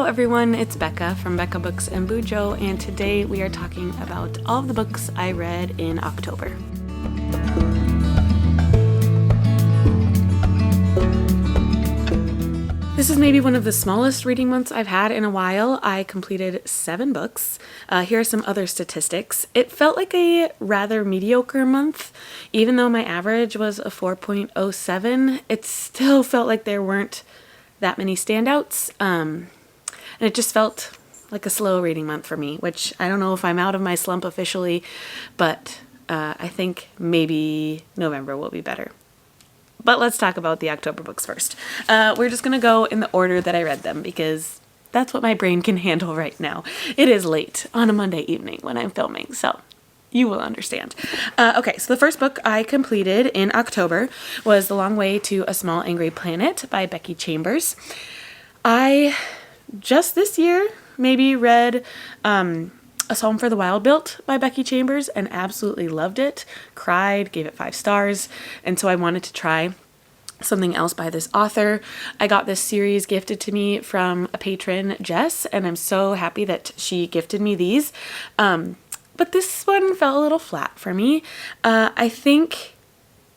everyone, it's Becca from Becca Books and Bujo, and today we are talking about all of the books I read in October. This is maybe one of the smallest reading months I've had in a while. I completed 7 books. Here are some other statistics. It felt like a rather mediocre month. Even though my average was a 4.07, it still felt like there weren't that many standouts. And it just felt like a slow reading month for me, which I don't know if I'm out of my slump officially, but I think maybe November will be better. But let's talk about the October books first. We're just going to go in the order that I read them because that's what my brain can handle right now. It is late on a Monday evening when I'm filming, so you will understand. Okay, so the first book I completed in October was The Long Way to a Small Angry Planet by Becky Chambers. I just this year maybe read A Psalm for the Wild Built by Becky Chambers and absolutely loved it, cried, gave it 5 stars, and so I wanted to try something else by this author. I got this series gifted to me from a patron, Jess, and I'm so happy that she gifted me these. But this one fell a little flat for me. I think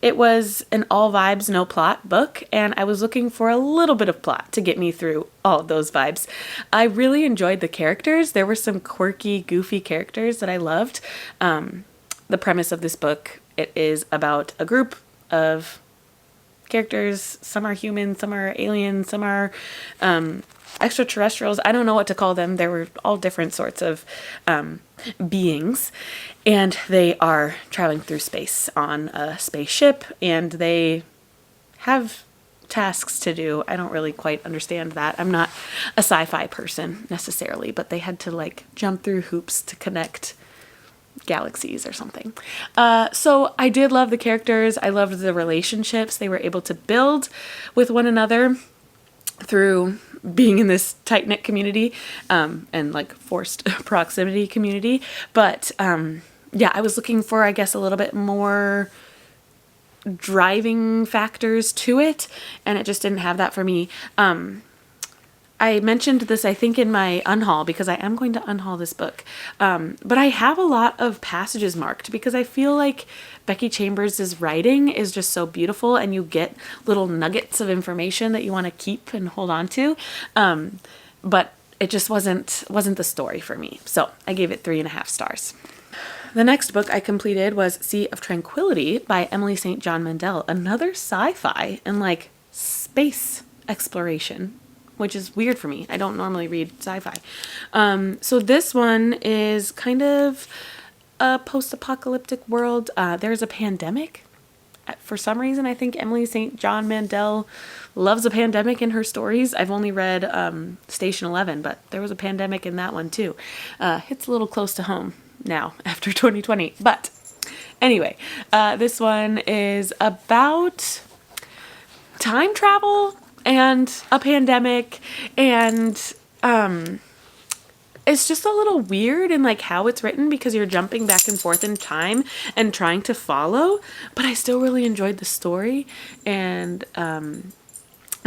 it was an all vibes, no plot book, and I was looking for a little bit of plot to get me through all of those vibes. I really enjoyed the characters. There were some quirky, goofy characters that I loved. The premise of this book, it is about a group of characters. Some are human, some are alien, some are extraterrestrials. I don't know what to call them. There were all different sorts of beings, and they are traveling through space on a spaceship, and they have tasks to do. I don't really quite understand that. I'm not a sci-fi person necessarily, but they had to like jump through hoops to connect galaxies or something. So I did love the characters. I loved the relationships they were able to build with one another through being in this tight-knit community and like forced proximity community. But yeah, I was looking for, I guess, a little bit more driving factors to it, and it just didn't have that for me. I mentioned this, I think, in my unhaul because I am going to unhaul this book. But I have a lot of passages marked because I feel like Becky Chambers' writing is just so beautiful and you get little nuggets of information that you want to keep and hold on to. But it just wasn't the story for me. So I gave it 3.5 stars. The next book I completed was Sea of Tranquility by Emily St. John Mandel, another sci-fi and like space exploration, which is weird for me. I don't normally read sci-fi. So this one is kind of a post-apocalyptic world. There's a pandemic. For some reason, I think Emily St. John Mandel loves a pandemic in her stories. I've only read Station 11, but there was a pandemic in that one too. Hits a little close to home now after 2020. But anyway, this one is about time travel and a pandemic, and it's just a little weird in like how it's written because you're jumping back and forth in time and trying to follow, but I still really enjoyed the story and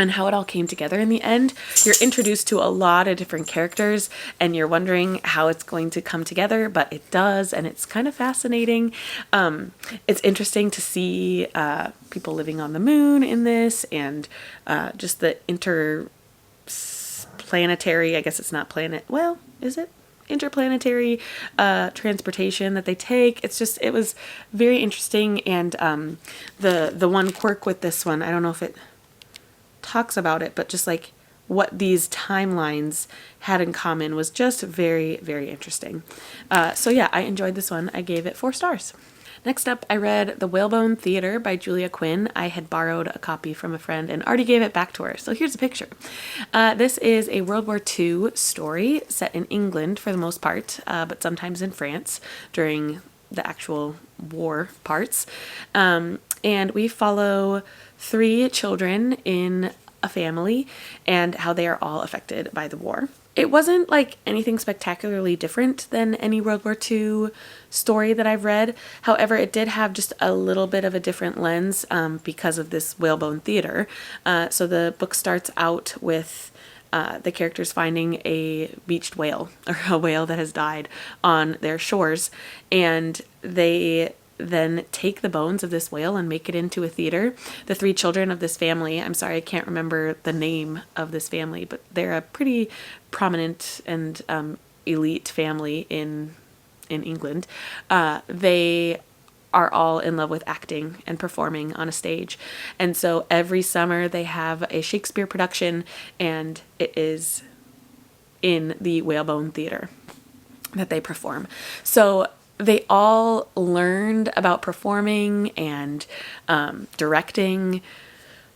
how it all came together in the end. You're introduced to a lot of different characters and you're wondering how it's going to come together, but it does, and it's kind of fascinating. It's interesting to see people living on the moon in this, and just the interplanetary, I guess it's not planet, well, is it? Interplanetary transportation that they take. It was very interesting, and the one quirk with this one, I don't know if it talks about it, but just like what these timelines had in common was just very, very interesting. So yeah, I enjoyed this one. I gave it 4 stars. Next up, I read The Whalebone Theatre by Julia Quinn. I had borrowed a copy from a friend and already gave it back to her. So here's a picture. This is a World War II story set in England for the most part, but sometimes in France during the actual war parts. And we follow 3 children in a family and how they are all affected by the war. It wasn't like anything spectacularly different than any World War II story that I've read. However, it did have just a little bit of a different lens because of this Whalebone Theatre. So the book starts out with the characters finding a beached whale, or a whale that has died on their shores, and they then take the bones of this whale and make it into a theater. The three children of this family, I'm sorry, I can't remember the name of this family, but they're a pretty prominent and elite family in England. They are all in love with acting and performing on a stage. And so every summer they have a Shakespeare production, and it is in the Whalebone Theatre that they perform. So they all learned about performing and directing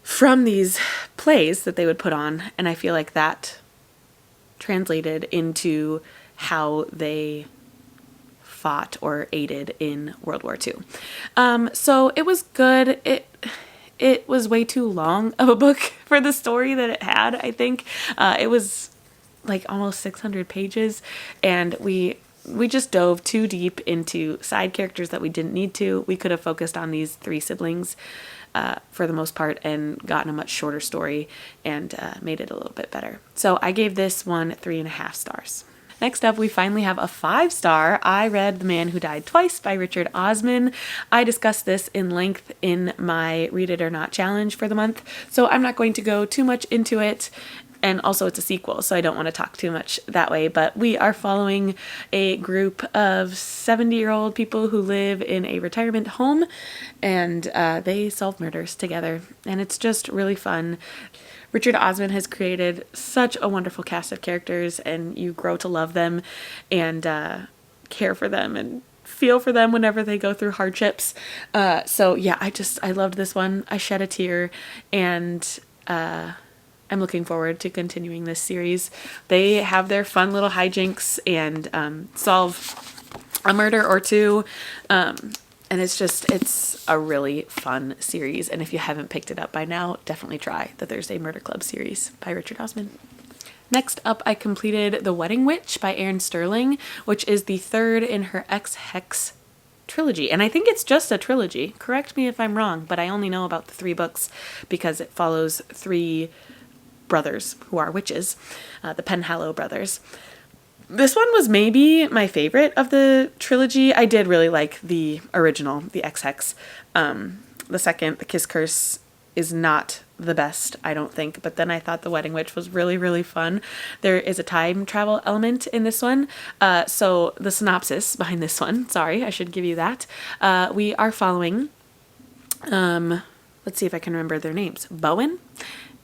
from these plays that they would put on. And I feel like that translated into how they fought or aided in World War II. So it was good. It was way too long of a book for the story that it had, I think. It was like almost 600 pages, and we just dove too deep into side characters that we didn't need to. We could have focused on these three siblings for the most part and gotten a much shorter story and made it a little bit better. So I gave this one 3.5 stars. Next up, we finally have a 5-star. I read The Man Who Died Twice by Richard Osman. I discussed this in length in my Read It or Not challenge for the month, so I'm not going to go too much into it. And also it's a sequel, so I don't want to talk too much that way. But we are following a group of 70-year-old people who live in a retirement home, and they solve murders together. And it's just really fun. Richard Osman has created such a wonderful cast of characters, and you grow to love them and care for them and feel for them whenever they go through hardships. So yeah, I loved this one. I shed a tear, and I'm looking forward to continuing this series. They have their fun little hijinks and solve a murder or two. And it's a really fun series. And if you haven't picked it up by now, definitely try the Thursday Murder Club series by Richard Osman. Next up, I completed The Wedding Witch by Erin Sterling, which is the third in her X-Hex trilogy. And I think it's just a trilogy. Correct me if I'm wrong, but I only know about the 3 books because it follows 3 brothers who are witches, the Penhallow brothers. This one was maybe my favorite of the trilogy. I did really like the original, the X-Hex. The second, The Kiss Curse, is not the best, I don't think. But then I thought The Wedding Witch was really, really fun. There is a time travel element in this one. So the synopsis behind this one, sorry, I should give you that. We are following, let's see if I can remember their names, Bowen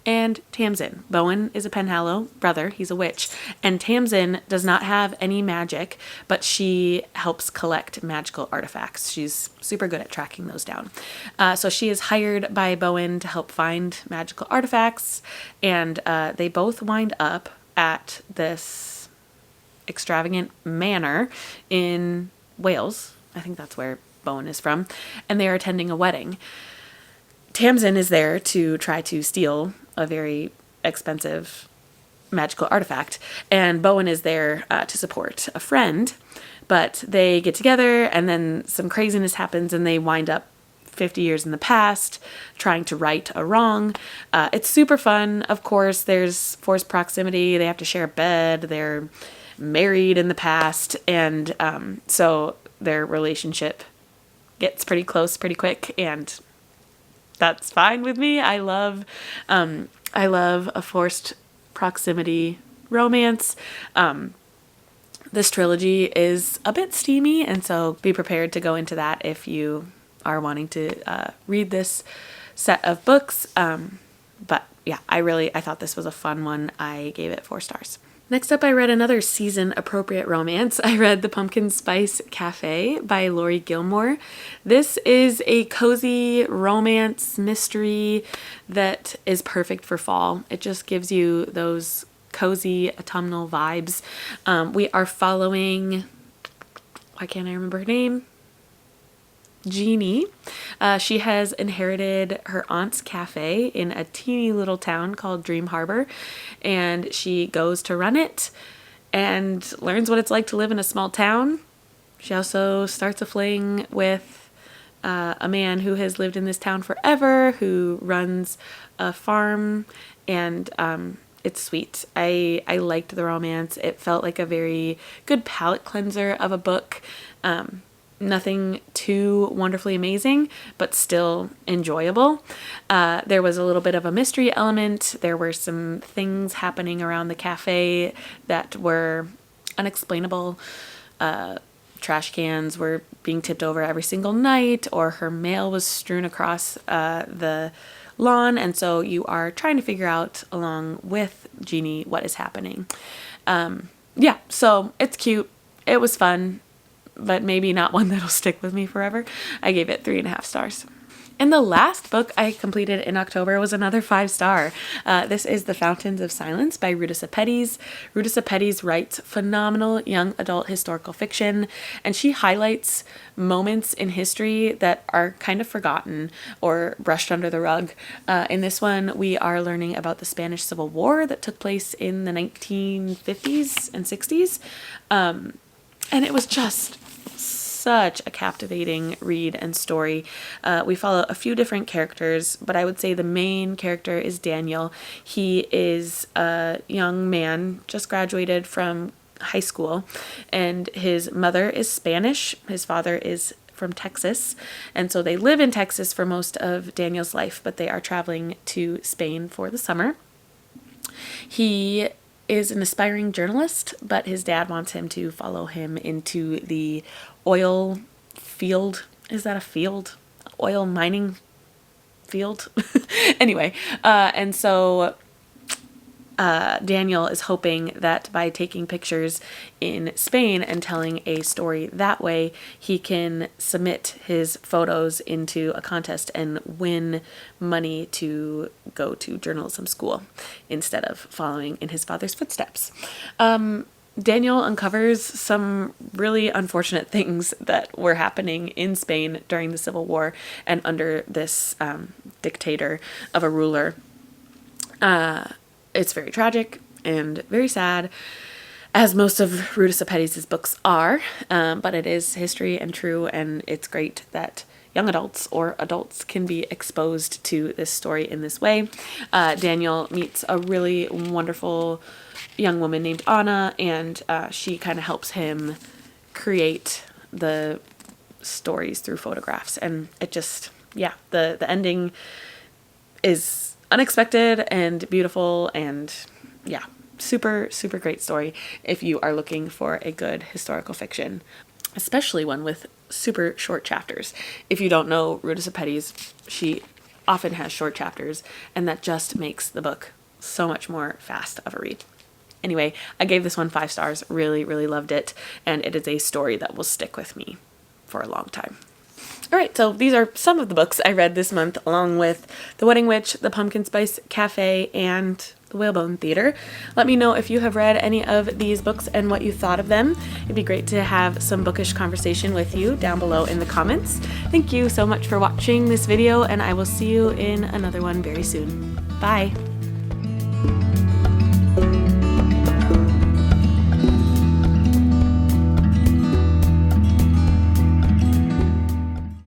and Tamsin. Bowen is a Penhallow brother. He's a witch. And Tamsin does not have any magic, but she helps collect magical artifacts. She's super good at tracking those down. So she is hired by Bowen to help find magical artifacts. And they both wind up at this extravagant manor in Wales. I think that's where Bowen is from. And they are attending a wedding. Tamsin is there to try to steal a very expensive magical artifact, and Bowen is there to support a friend, but they get together and then some craziness happens and they wind up 50 years in the past trying to right a wrong. It's super fun. Of course, there's forced proximity. They have to share a bed. They're married in the past, and so their relationship gets pretty close pretty quick, and that's fine with me. I love a forced proximity romance. This trilogy is a bit steamy, and so be prepared to go into that if you are wanting to read this set of books. But yeah, I thought this was a fun one. I gave it 4 stars. Next up, I read another season-appropriate romance. I read The Pumpkin Spice Cafe by Laurie Gilmore. This is a cozy romance mystery that is perfect for fall. It just gives you those cozy autumnal vibes. We are following, why can't I remember her name? Jeannie. She has inherited her aunt's cafe in a teeny little town called Dream Harbor, and she goes to run it and learns what it's like to live in a small town. She also starts a fling with a man who has lived in this town forever, who runs a farm, and it's sweet. I liked the romance. It felt like a very good palate cleanser of a book. Nothing too wonderfully amazing, but still enjoyable. There was a little bit of a mystery element. There were some things happening around the cafe that were unexplainable. Trash cans were being tipped over every single night, or her mail was strewn across the lawn, and so you are trying to figure out along with Jeannie what is happening. Yeah, so it's cute. It was fun, but maybe not one that'll stick with me forever. I gave it 3.5 stars. And the last book I completed in October was another 5-star. This is The Fountains of Silence by Ruta Sepetys. Ruta Sepetys writes phenomenal young adult historical fiction, and she highlights moments in history that are kind of forgotten or brushed under the rug. In this one, we are learning about the Spanish Civil War that took place in the 1950s and 60s. And it was just such a captivating read and story. We follow a few different characters, but I would say the main character is Daniel. He is a young man, just graduated from high school, and his mother is Spanish. His father is from Texas, and so they live in Texas for most of Daniel's life, but they are traveling to Spain for the summer. He is an aspiring journalist, but his dad wants him to follow him into the oil field. Is that a field? Oil mining field? Anyway, and so Daniel is hoping that by taking pictures in Spain and telling a story that way, he can submit his photos into a contest and win money to go to journalism school instead of following in his father's footsteps. Daniel uncovers some really unfortunate things that were happening in Spain during the Civil War and under this dictator of a ruler. It's very tragic and very sad, as most of Ruta Sepetys' books are, but it is history and true, and it's great that young adults or adults can be exposed to this story in this way. Daniel meets a really wonderful young woman named Anna, and she kind of helps him create the stories through photographs, and it just, yeah, the ending is unexpected and beautiful, and yeah, super, super great story if you are looking for a good historical fiction, especially one with super short chapters. If you don't know Ruta Sepetys, she often has short chapters, and that just makes the book so much more fast of a read. Anyway, I gave this one 5 stars, really, really loved it, and it is a story that will stick with me for a long time. All right, so these are some of the books I read this month, along with The Wedding Witch, The Pumpkin Spice Cafe, and The Whalebone Theatre. Let me know if you have read any of these books and what you thought of them. It'd be great to have some bookish conversation with you down below in the comments. Thank you so much for watching this video, and I will see you in another one very soon. Bye!